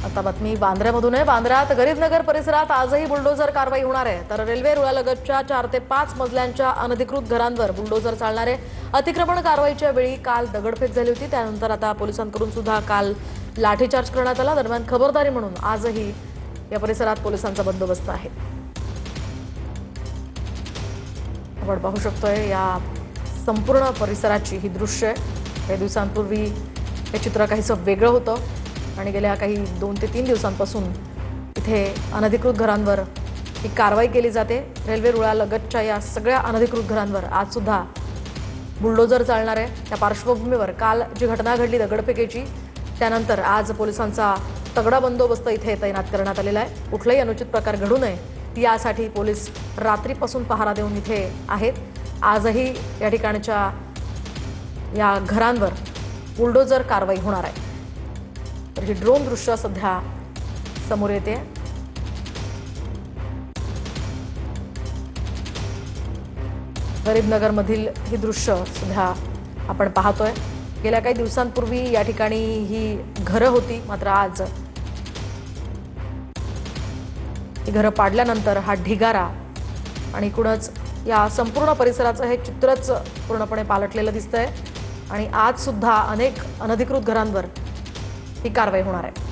आता बातमी बांद्र्यामधून आहे। बांद्र्यात गरीबनगर परिसरात आजही बुलडोझर कारवाई होणार आहे। तर रेल्वे रुळालगतच्या 4 ते 5 मजल्यांच्या अनधिकृत घरांवर बुलडोझर चालणार आहे। अतिक्रमण कारवाईच्या वेळी काल दगडफेक झाली होती। त्यानंतर आता पोलिसांकडून सुद्धा काल लाठीचार्ज करण्यात आला। दरम्यान खबरदारी म्हणून आजही या परिसरात पोलिसांचा बंदोबस्त आहे। आपण पाहू शकतोय या संपूर्ण परिसराची ही दृश्य आहे। काही दिवसांपूर्वी हे चित्र काहीसं वेगळं होतं आणि गेल्या काही 2 ते 3 दिवसांपासून इथे अनधिकृत घरांवर ही कारवाई केली जाते। रेल्वे रुळालगतच्या या सगळ्या अनधिकृत घरांवर आज सुद्धा बुलडोझर चालणार आहे। त्या पार्श्वभूमीवर काल जी घटना घडली दगडफेकीची, त्यानंतर आज पोलिसांचा तगडा बंदोबस्त इथे तैनात करण्यात आलेला आहे। कुठलाही अनुचित प्रकार घडू नये यासाठी पोलीस रात्रीपासून पहारा देऊन इथे आहेत। आजही या ठिकाणच्या या घरांवर बुलडोझर कारवाई होणार आहे। तर ही ड्रोन दृश्य सध्या समोर येते। गरीबनगर मधील ही दृश्य सध्या आपण पाहतोय। गेल्या काही दिवसांपूर्वी या ठिकाणी ही घरं होती, मात्र आज ही घरं पाडल्यानंतर हा ढिगारा आणि एकूणच या संपूर्ण परिसराचं हे चित्रच पूर्णपणे पालटलेलं दिसतंय। आणि आज सुद्धा अनेक अनधिकृत घरांवर ही कारवाई होणार आहे।